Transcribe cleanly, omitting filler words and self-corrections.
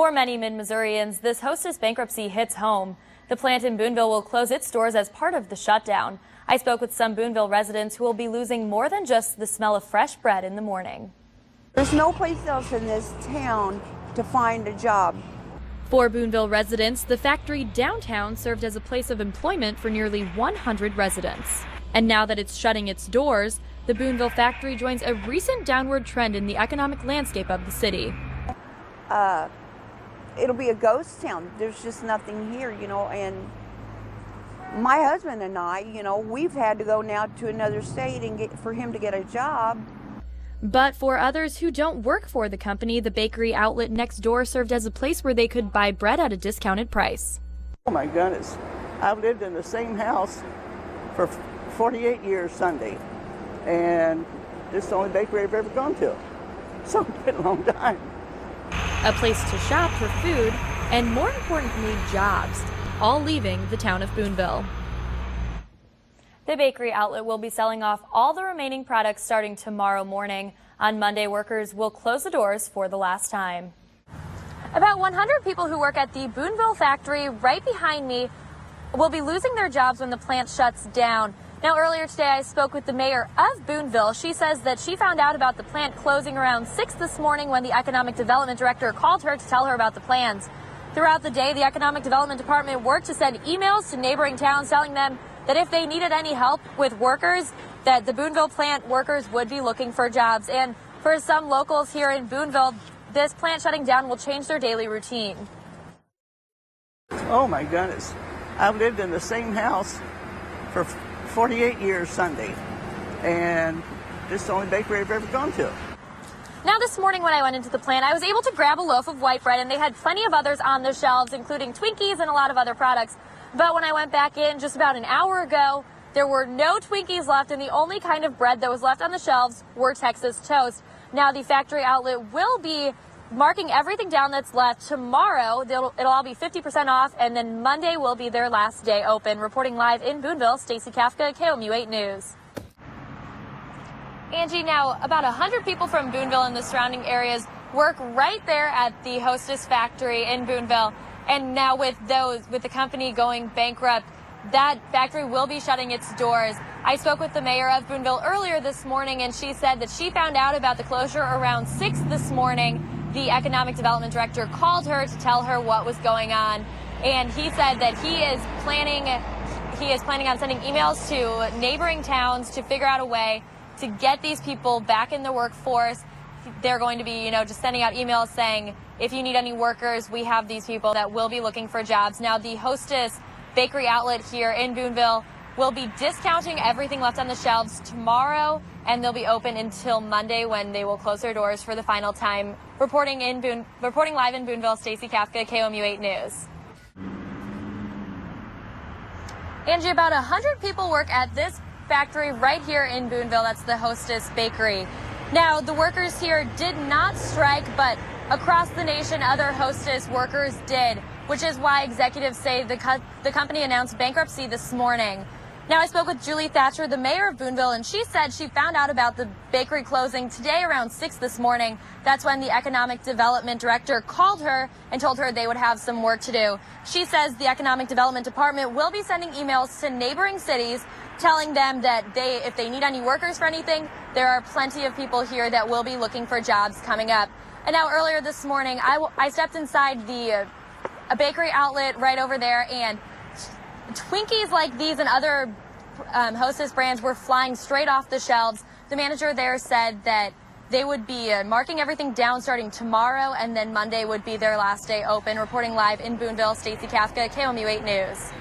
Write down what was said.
For many Mid-Missourians, this Hostess bankruptcy hits home. The plant in Boonville will close its doors as part of the shutdown. I spoke with some Boonville residents who will be losing more than just the smell of fresh bread in the morning. There's no place else in this town to find a job. For Boonville residents, the factory downtown served as a place of employment for nearly 100 residents. And now that it's shutting its doors, the Boonville factory joins a recent downward trend in the economic landscape of the city. It'll be a ghost town. There's just nothing here, and my husband and I, we've had to go now to another state and for him to get a job. But for others who don't work for the company, the bakery outlet next door served as a place where they could buy bread at a discounted price. Oh my goodness, I've lived in the same house for 48 years Sunday, and this is the only bakery I've ever gone to. So it's been a long time. A place to shop for food, and more importantly, jobs, all leaving the town of Boonville. The bakery outlet will be selling off all the remaining products starting tomorrow morning. On Monday, workers will close the doors for the last time. About 100 people who work at the Boonville factory right behind me will be losing their jobs when the plant shuts down. Now, earlier today, I spoke with the mayor of Boonville. She says that she found out about the plant closing around 6 this morning when the economic development director called her to tell her about the plans. Throughout the day, the economic development department worked to send emails to neighboring towns telling them that if they needed any help with workers, that the Boonville plant workers would be looking for jobs. And for some locals here in Boonville, this plant shutting down will change their daily routine. Oh my goodness, I've lived in the same house for 48 years Sunday, and this is the only bakery I've ever gone to. Now this morning when I went into the plant, I was able to grab a loaf of white bread, and they had plenty of others on the shelves, including Twinkies and a lot of other products. But when I went back in just about an hour ago, there were no Twinkies left, and the only kind of bread that was left on the shelves were Texas toast. Now the factory outlet will be marking everything down that's left. Tomorrow, it'll all be 50% off, and then Monday will be their last day open. Reporting live in Boonville, Stacey, Kafka, KOMU 8 News. Angie, now about 100 people from Boonville and the surrounding areas work right there at the Hostess factory in Boonville. And now with the company going bankrupt, that factory will be shutting its doors. I spoke with the mayor of Boonville earlier this morning, and she said that she found out about the closure around 6 this morning. The economic development director called her to tell her what was going on, and he said that he is planning on sending emails to neighboring towns to figure out a way to get these people back in the workforce. They're going to be, just sending out emails saying, if you need any workers, we have these people that will be looking for jobs. Now, the Hostess bakery outlet here in Boonville will be discounting everything left on the shelves tomorrow, and they'll be open until Monday when they will close their doors for the final time. Reporting live in Boonville, Stacey, Kafka, KOMU 8 News. Angie, about 100 people work at this factory right here in Boonville. That's the Hostess Bakery. Now, the workers here did not strike, but across the nation, other Hostess workers did, which is why executives say the company announced bankruptcy this morning. Now, I spoke with Julie Thatcher, the mayor of Boonville, and she said she found out about the bakery closing today around 6 this morning. That's when the economic development director called her and told her they would have some work to do. She says the economic development department will be sending emails to neighboring cities telling them that if they need any workers for anything, there are plenty of people here that will be looking for jobs coming up. And now earlier this morning, I stepped inside a bakery outlet right over there, and Twinkies like these and other Hostess brands were flying straight off the shelves. The manager there said that they would be marking everything down starting tomorrow, and then Monday would be their last day open. Reporting live in Boonville, Stacey, Kafka, KOMU 8 News.